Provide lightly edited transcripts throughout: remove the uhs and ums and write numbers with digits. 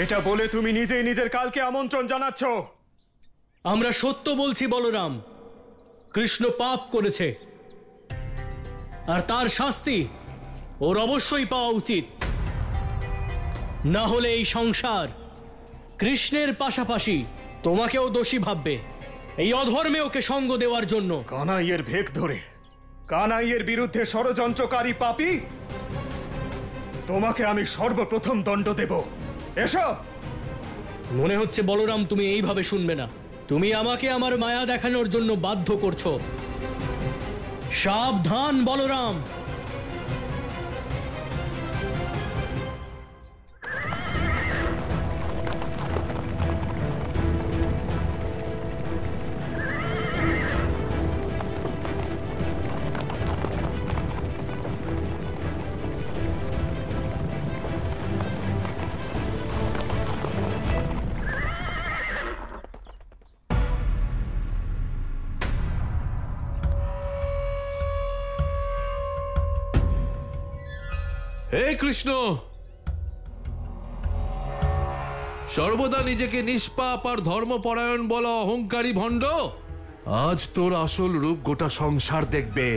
এটা বলে তুমি নিজেই নিজের কালকে আমন্ত্রণ জানাচ্ছ। আমরা সত্য বলছি বলরাম, কৃষ্ণ পাপ করেছে আর তার শাস্তি ওর অবশ্যই পাওয়া উচিত। না হলে এই সংসার কৃষ্ণের পাশাপাশি তোমাকেও দোষী ভাববে এই অধর্মে ওকে সঙ্গ দেওয়ার জন্য। কানাইয়ের ভেক ধরে কানাইয়ের বিরুদ্ধে ষড়যন্ত্রকারী পাপী তোমাকে আমি সর্বপ্রথম দণ্ড দেব। এসো। মনে হচ্ছে বলরাম তুমি এইভাবে শুনবে না। তুমি আমাকে আমার মায়া দেখানোর জন্য বাধ্য করছো। সাবধান বলরাম। হে কৃষ্ণ, সর্বদা নিজেকে নিষ্পাপ আর ধর্মপরায়ণ বলা অহংকারী ভণ্ড, আজ তোর আসল রূপ গোটা সংসার দেখবে।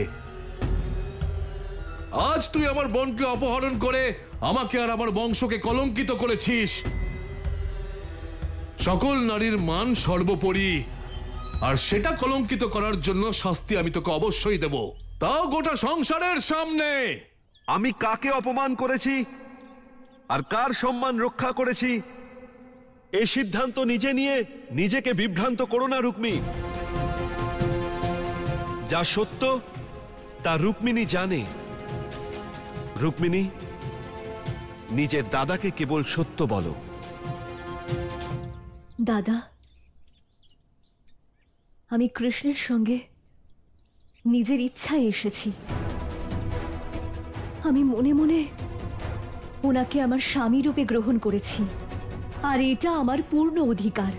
আজ তুই আমার বোনকে অপহরণ করে আমাকে আর আমার বংশকে কলঙ্কিত করেছিস। সকল নারীর মান সর্বোপরি, আর সেটা কলঙ্কিত করার জন্য শাস্তি আমি তোকে অবশ্যই দেব, তাও গোটা সংসারের সামনে। আমি কাকে অপমান করেছি আর কার সম্মান রক্ষা করেছি এই সিদ্ধান্ত নিজে নিয়ে নিজেকে বিভ্রান্ত করো না রুক্মী। যা সত্য তা রুক্মিণী জানে। রুক্মিণী, নিজের দাদাকে কেবল সত্য বলো। দাদা, আমি কৃষ্ণের সঙ্গে নিজের ইচ্ছায় এসেছি। আমি মনে মনে ওনাকে আমার স্বামী রূপে গ্রহণ করেছি, আর এটা আমার পূর্ণ অধিকার।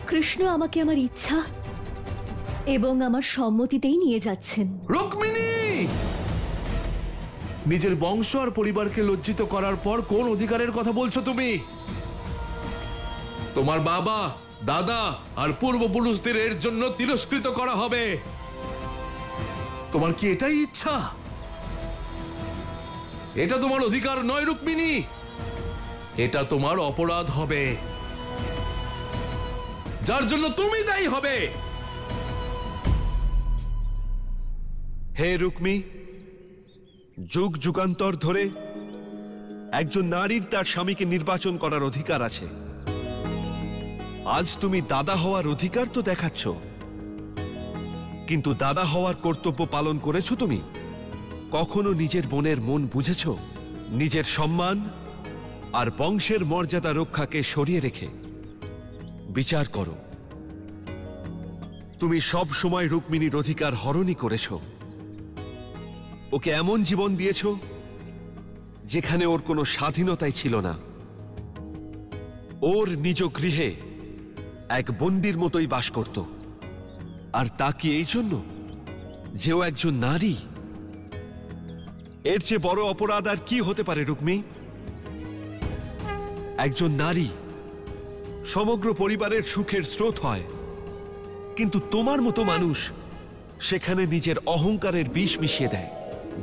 কৃষ্ণ আমাকে আমার ইচ্ছা এবং আমার সম্মতিতেই নিয়ে যাচ্ছেন। রুক্মিণী, নিজের বংশ আর পরিবারকে লজ্জিত করার পর কোন অধিকারের কথা বলছো তুমি? তোমার বাবা, দাদা আর পূর্বপুরুষদের এর জন্য তিরস্কৃত করা হবে। তোমার কি এটাই ইচ্ছা? এটা তোমার অধিকার নয় রুক্মিণী, এটা তোমার অপরাধ হবে, যার জন্য তুমি দায়ী হবে। হে রুক্মী, যুগ যুগান্তর ধরে একজন নারীর তার স্বামীকে নির্বাচন করার অধিকার আছে। আজ তুমি দাদা হওয়ার অধিকার তো দেখাচ্ছ, কিন্তু দাদা হওয়ার কর্তব্য পালন করেছো তুমি? কখনো নিজের বোনের মন বুঝেছ? নিজের সম্মান আর বংশের মর্যাদা রক্ষাকে সরিয়ে রেখে বিচার করো। তুমি সব সময় রুক্মিণীর অধিকার হরণই করেছ। ওকে এমন জীবন দিয়েছ যেখানে ওর কোনো স্বাধীনতাই ছিল না। ওর নিজ গৃহে এক বন্দির মতোই বাস করত। আর তা কি এই জন্য যে ও একজন নারী? এর চেয়ে বড় অপরাধ আর কি হতে পারে রুক্মী? একজন নারী সমগ্র পরিবারের সুখের স্রোত হয়, কিন্তু তোমার মতো মানুষ সেখানে নিজের অহংকারের বিষ মিশিয়ে দেয়,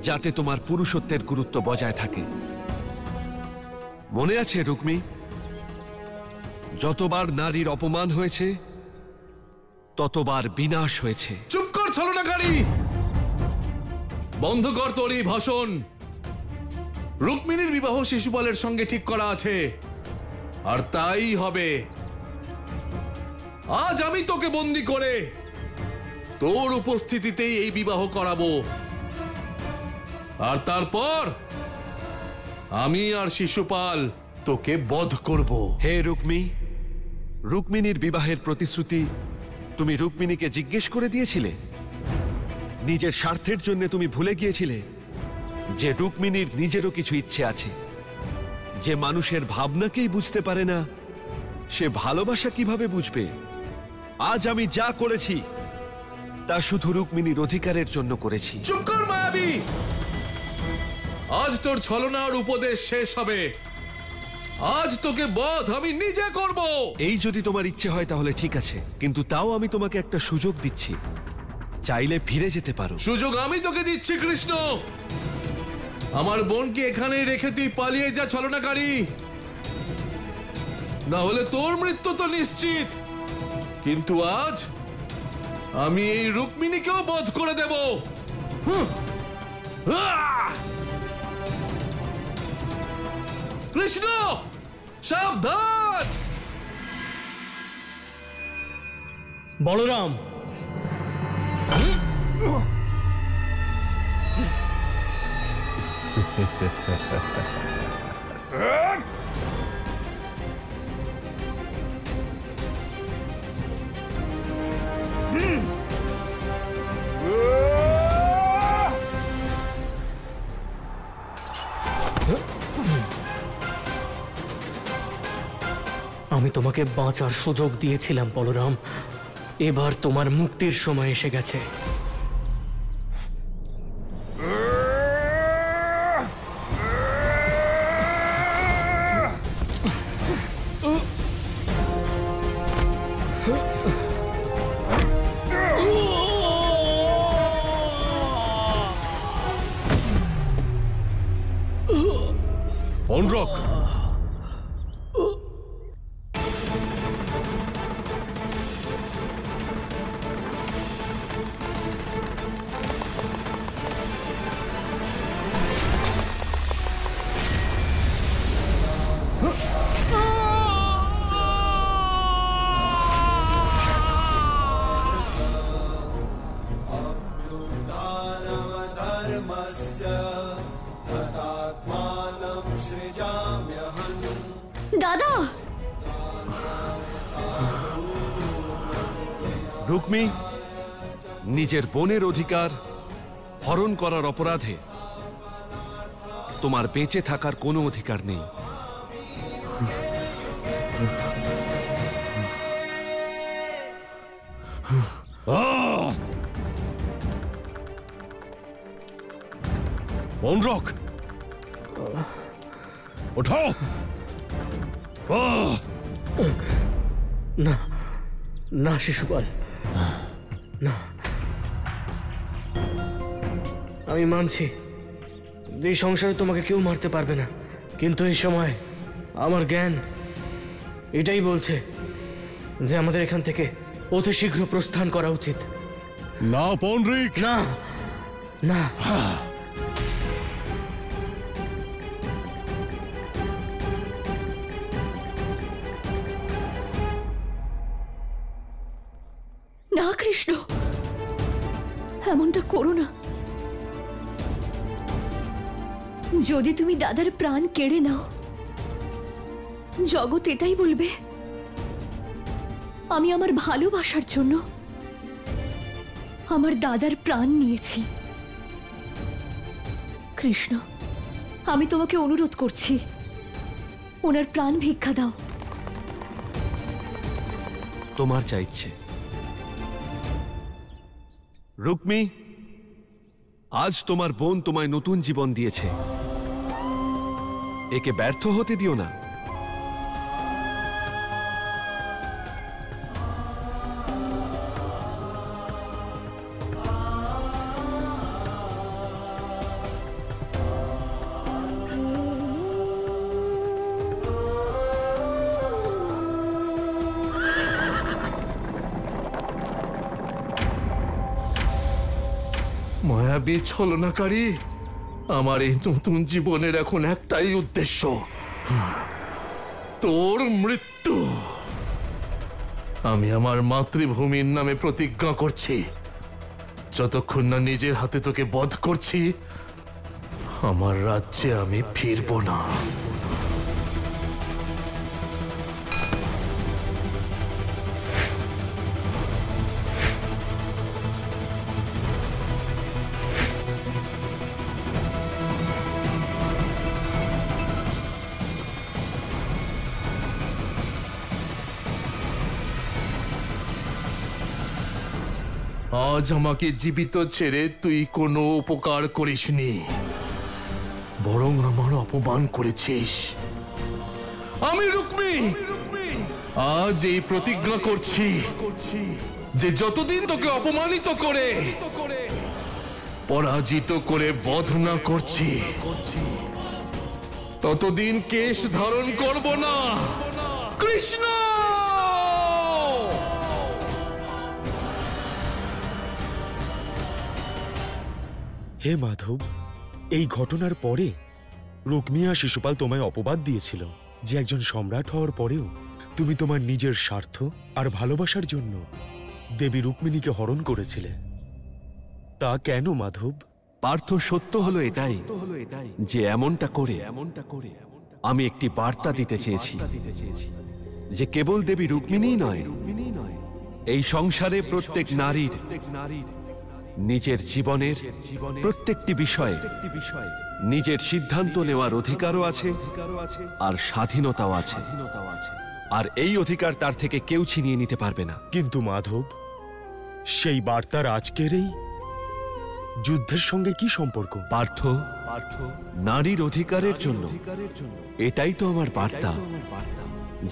যাতে তোমার পুরুষত্বের গুরুত্ব বজায় থাকে। মনে আছে রুক্মী, যতবার নারীর অপমান হয়েছে ততবার বিনাশ হয়েছে। চুপ কর ছলনাকারী, বন্ধ কর তোর এই ভাষণ। রুক্মিণীর বিবাহ শিশুপালের সঙ্গে ঠিক করা আছে, আর তাই হবে। আজ আমি তোকে বন্দী করে তোর উপস্থিতিতেই এই বিবাহ করাবো, আর তারপর আমি আর শিশুপাল তোকে বধ করব। হে রুক্মী, রুক্মিণীর বিবাহের প্রতিশ্রুতি তুমি রুক্মিণীকে জিজ্ঞেস করে দিয়েছিলে? নিজের স্বার্থের জন্য তুমি ভুলে গিয়েছিলে যে রুক্মিণীর নিজেরও কিছু ইচ্ছে আছে। যে মানুষের ভাবনাকেই বুঝতে পারে না, সে ভালোবাসা কিভাবে বুঝবে? আজ আমি যা করেছি তা শুধু রুক্মিণীর অধিকারের জন্য করেছি। চুপ কর মায়াবী, আজ তোর ছলনার উপদেশ শেষ হবে। আজ তোকে বধ আমি নিজে করব। এই যদি তোমার ইচ্ছে হয় তাহলে ঠিক আছে, কিন্তু তাও আমি তোমাকে একটা সুযোগ দিচ্ছি, চাইলে ফিরে যেতে পারো। সুযোগ আমি তোকে দিচ্ছি কৃষ্ণ। আমার বোনকে এখানেই রেখে তুই পালিয়ে যা ছলনাকারী, না হলে তোর মৃত্যু তো নিশ্চিত। কিন্তু আজ আমি এই রুক্মিণীকেও বধ করে দেব। কৃষ্ণ সাবধান। বলরাম, আমি তোমাকে বাঁচার সুযোগ দিয়েছিলাম বলরাম, এবার তোমার মুক্তির সময় এসে গেছে। অনরক, দাদা! রুক্মী, নিজের বোনের অধিকার হরণ করার অপরাধে তোমার বেঁচে থাকার কোনো অধিকার নেই। অনরক, ওঠো। না না শিশুপাল, না। আমি মানছি এই সংসারে তোমাকে কেউ মারতে পারবে না, কিন্তু এই সময় আমার জ্ঞান এটাই বলছে যে আমাদের এখান থেকে অতি শীঘ্র প্রস্থান করা উচিত। না পৌন্ডরিক, না না, না কৃষ্ণ, এমনটা করো না। যদি তুমি দাদার প্রাণ কেড়ে নাও, জগৎ এটাই বলবে আমি আমার ভালোবাসার জন্য আমার দাদার প্রাণ নিয়েছি। কৃষ্ণ, আমি তোমাকে অনুরোধ করছি, ওনার প্রাণ ভিক্ষা দাও। তোমার যা ইচ্ছে। রুক্মী, আজ তোমার বোন তোমায় নতুন জীবন দিয়েছে, একে ব্যর্থ হতে দিও না। মায়াবী ছলনাকারী, আমার এই নতুন জীবনের এখন একটাই উদ্দেশ্য, তোর মৃত্যু। আমি আমার মাতৃভূমির নামে প্রতিজ্ঞা করছি, যতক্ষণ না নিজের হাতে তোকে বধ করছি, আমার রাজ্যে আমি ফিরব না। আজ আমাকে জীবিত ছেড়ে তুই কোনো উপকার করিসনি, বরং আমার অপমান করেছিস। আমি রুক্মী আজ এই প্রতিজ্ঞা করছি যে যতদিন তোকে অপমানিত করে পরাজিত করে বধ না করছি ততদিন কেশ ধারণ করব না। কৃষ্ণ! হে মাধব, এই ঘটনার পরে রুক্মী আর শিশুপাল তোমায় অপবাদ দিয়েছিল যে একজন সম্রাট হওয়ার পরেও তুমি তোমার নিজের স্বার্থ আর ভালোবাসার জন্য দেবী রুক্মিণীকে হরণ করেছিলে। তা কেন মাধব? পার্থ, সত্য হলো এটাই যে এমনটা করে আমি একটি বার্তা দিতে চেয়েছি যে কেবল দেবী রুক্মিণীই নয়, এই সংসারে প্রত্যেক নারীর নিজের জীবনের প্রত্যেকটি বিষয়ে নিজের সিদ্ধান্ত নেওয়ার অধিকারও আছে আর স্বাধীনতাও আছে, আর এই অধিকার তার থেকে কেউ ছিনিয়ে নিতে পারবে না। কিন্তু মাধব, সেই বার্তার আজকের এই যুদ্ধের সঙ্গে কি সম্পর্ক? পার্থ, নারীর অধিকারের জন্য এটাই তো আমার বার্তা,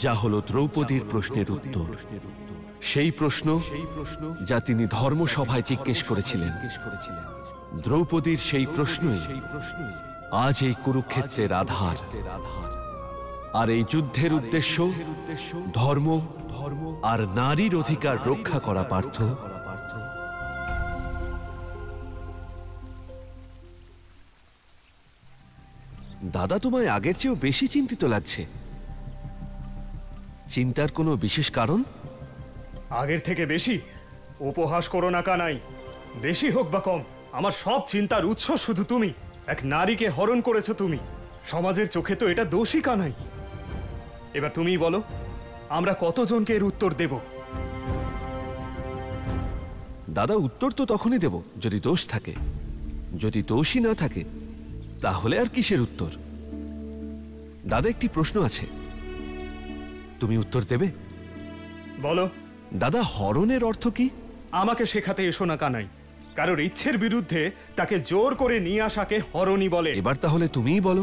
যা হলো দ্রৌপদীর প্রশ্নের উত্তর। সেই প্রশ্ন যা তিনি ধর্মসভায় জিজ্ঞেস করেছিলেন। দ্রৌপদীর সেই প্রশ্নই আজ এই কুরুক্ষেত্রের আধার। আর এই যুদ্ধের উদ্দেশ্য ধর্ম আর নারীর অধিকার রক্ষা করা। পার্থ, দাদা তোমায় আগের চেয়েও বেশি চিন্তিত লাগছে। চিন্তার কোনো বিশেষ কারণ? আগের থেকে বেশি? উপহাস করো না কানাই। বেশি হোক বা কম, আমার সব চিন্তার উৎস শুধু তুমি। এক নারীকে হরণ করেছো তুমি। সমাজের চোখে তো এটা দোষী কানাই। এবার তুমিই বলো, আমরা কতজনকে এর উত্তর দেব? দাদা, উত্তর তো তখনই দেব যদি দোষ থাকে। যদি দোষই না থাকে তাহলে আর কিসের উত্তর? দাদা, একটি প্রশ্ন আছে, তুমি উত্তর দেবে? বলো। দাদা, হরণের অর্থ কি? আমাকে শেখাতে এসো না কানাই। কারোর ইচ্ছের বিরুদ্ধে তাকে জোর করে নিয়ে আসাকে হরণই বলে। এবার তাহলে তুমিই বলো,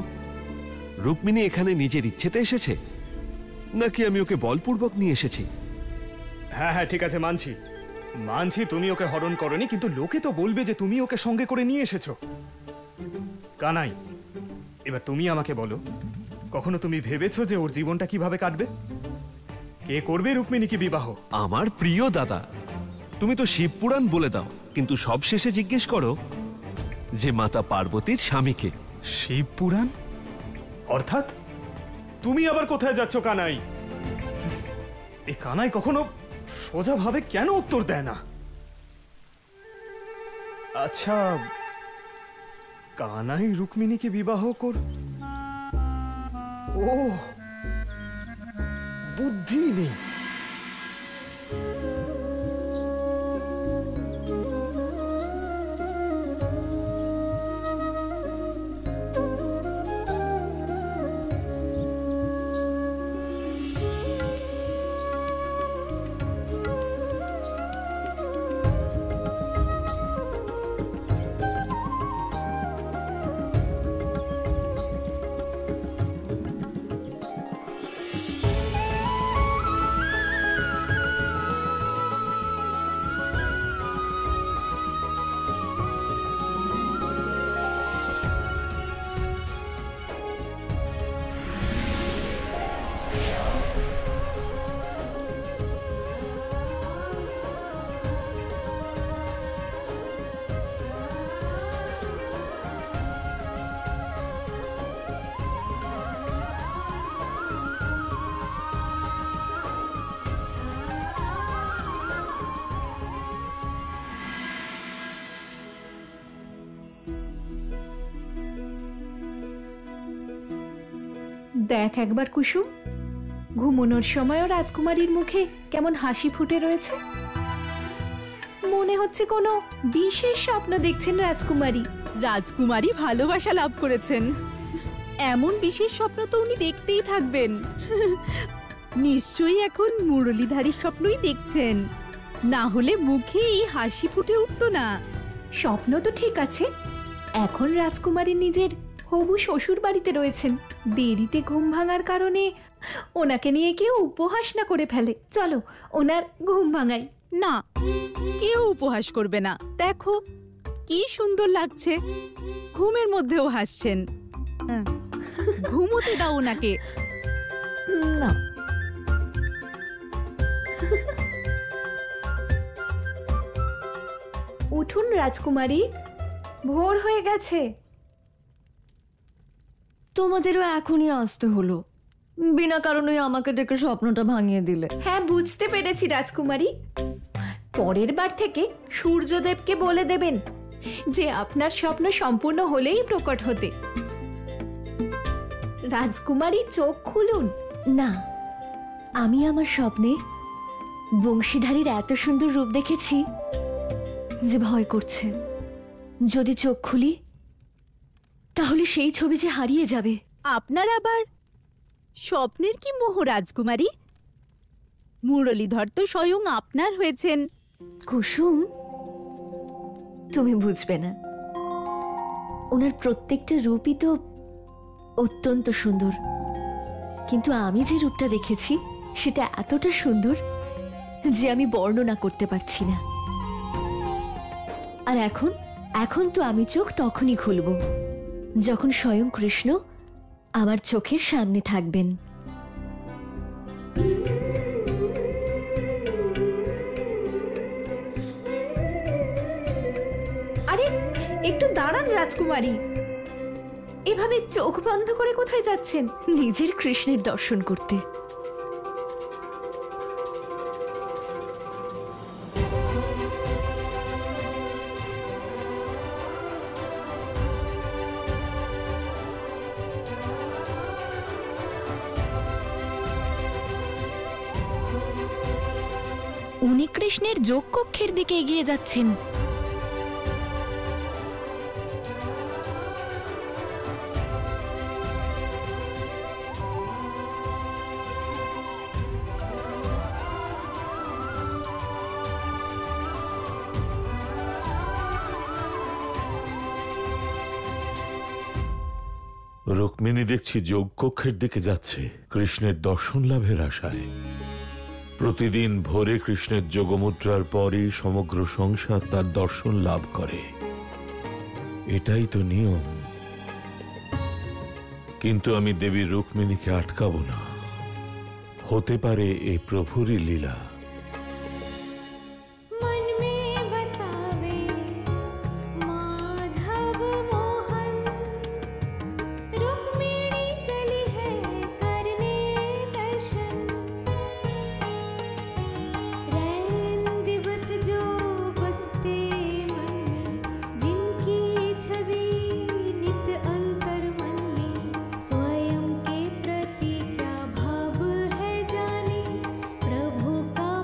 রুক্মিণী এখানে নিজের ইচ্ছেতে এসেছে নাকি আমি ওকে বলপূর্বক নিয়ে এসেছি? হ্যাঁ হ্যাঁ, ঠিক আছে, মানছি মানছি তুমি ওকে হরণ করনি, কিন্তু লোকে তো বলবে যে তুমি ওকে সঙ্গে করে নিয়ে এসেছো। কানাই, এবার তুমি আমাকে বলো, কখনো তুমি ভেবেছো যে ওর জীবনটা কিভাবে কাটবে? কে করবে রুক্মিণীকে বিবাহ? আমার প্রিয় দাদা, তুমি তো শিবপুরাণ বলে দাও, কিন্তু সবশেষে জিজ্ঞেস করো যে মাতা পার্বতীর স্বামীকে। শিবপুরাণ? অর্থাৎ তুমি আবার কোথায় যাচ্ছ কানাই? এই কানাই কখনো সোজাভাবে কেন উত্তর দেয় না? আচ্ছা, কানাই রুক্মিণীকে বিবাহ কর? ও, বুদ্ধি নেই। দেখ একবার কুসুম, ঘুমানোর সময়ও রাজকুমারীর মুখে কেমন হাসি ফুটে রয়েছে। মনে হচ্ছে কোনো বিশেষ স্বপ্ন দেখছেন রাজকুমারী। রাজকুমারী ভালোবাসা লাভ করেছেন, এমন বিশেষ স্বপ্ন তো উনি দেখতেই থাকবেন। নিশ্চয়ই এখন মুরলীধারীর স্বপ্নই দেখছেন, না হলে মুখে এই হাসি ফুটে উঠতো না। স্বপ্ন তো ঠিক আছে, এখন রাজকুমারী নিজের হবু শ্বশুর বাড়িতে রয়েছেন, দেরিতে ঘুম ভাঙার কারণে ওনাকে নিয়ে কেউ উপহাস না করে ফেলে। চলো ওনার ঘুম ভাঙাই। না, কেউ উপহাস করবে না। দেখো কি সুন্দর লাগছে, ঘুমের মধ্যেও হাসছেন। হ্যাঁ, ঘুমোতে দাও ওনাকে। না, উঠুন রাজকুমারী, ভোর হয়ে গেছে। তোমাদেরও এখনই আসতে হলো, বিনা কারণে আমাকে ডেকে স্বপ্নটা ভাঙিয়ে দিলে। হ্যাঁ, বুঝতে পেরেছি রাজকুমারী। পরের বার থেকে সূর্যদেবকে বলে দেবেন যে আপনার স্বপ্ন সম্পূর্ণ হলেই প্রকট হতে। রাজকুমারী চোখ খুলুন। না, আমি আমার স্বপ্নে বংশীধারীর এত সুন্দর রূপ দেখেছি যে ভয় করছে। যদি চোখ খুলি তাহলে সেই ছবি যে হারিয়ে যাবে। আপনার আবার স্বপ্নের কি মোহ রাজকুমারী? মুরলীধর তো স্বয়ং আপনার হয়েছেন। কুসুম, তুমি বুঝবে না, ওনার প্রত্যেকটা রূপই তো অত্যন্ত সুন্দর, কিন্তু আমি যে রূপটা দেখেছি সেটা এতটা সুন্দর যে আমি বর্ণনা করতে পারছি না। আর এখন তো আমি চোখ তখনই খুলব যখন স্বয়ং কৃষ্ণ আমার চোখের সামনে থাকবেন। আরে একটু দাঁড়ান রাজকুমারী, এভাবে চোখ বন্ধ করে কোথায় যাচ্ছেন? নিজের কৃষ্ণের দর্শন করতে। উনি কৃষ্ণের যোগকক্ষের দিকে এগিয়ে যাচ্ছেন। রুক্মিণী দেখছি যোগকক্ষের দিকে যাচ্ছে কৃষ্ণের দর্শন লাভের আশায়। প্রতিদিন ভোরে কৃষ্ণের যোগমুদ্রার পরই সমগ্র সংসার তার দর্শন লাভ করে, এটাই তো নিয়ম। কিন্তু আমি দেবী রুক্মিণীকে আটকাবো না, হতে পারে এ প্রভুরই লীলা। स्वयं के प्रति क्या भाव है जाने, प्रभु का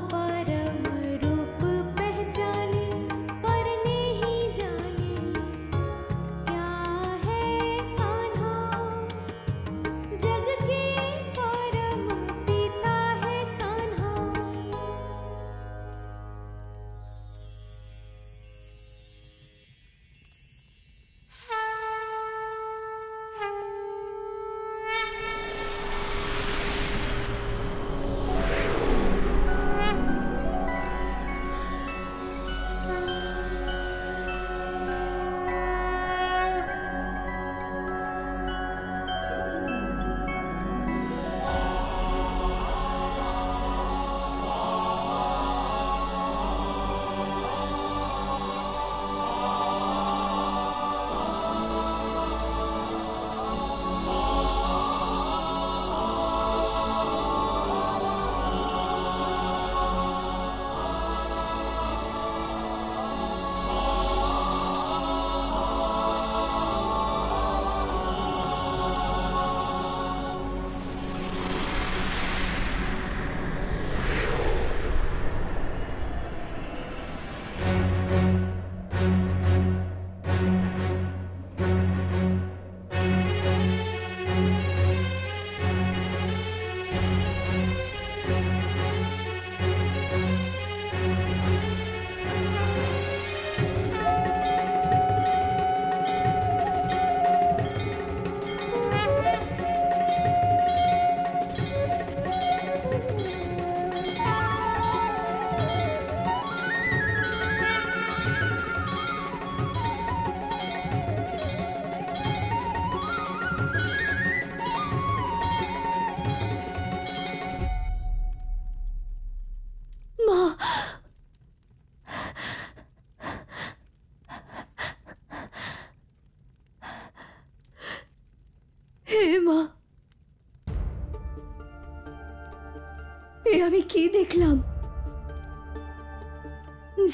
এ আমি কি দেখলাম?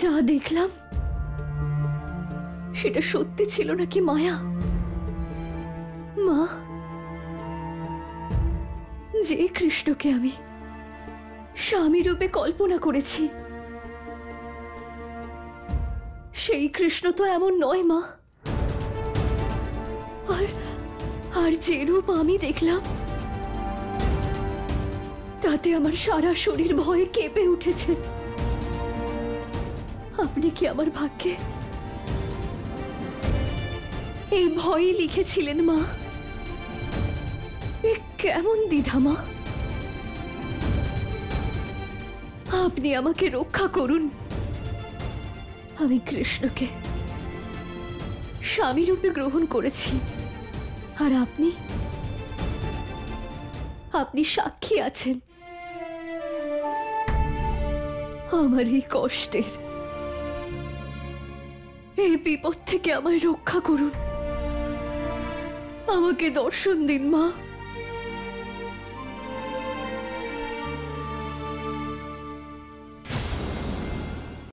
যা দেখলাম সেটা সত্যি ছিল নাকি মায়া? মা, যে কৃষ্ণকে আমি স্বামী রূপে কল্পনা করেছি সেই কৃষ্ণ তো এমন নয় মা। আর যে রূপ আমি দেখলাম তাতে আমার সারা শরীর ভয়ে কেঁপে উঠেছে। আপনি কি আমার ভাগ্যে এই ভয়ই লিখেছিলেন মা? এ কেমন দ্বিধা মা? আপনি আমাকে রক্ষা করুন। আমি কৃষ্ণকে স্বামী রূপে গ্রহণ করেছি, আর আপনি সাক্ষী আছেন আমার এই কষ্টের। এই বিপদ থেকে আমায় রক্ষা করুন, আমাকে দর্শন দিন মা।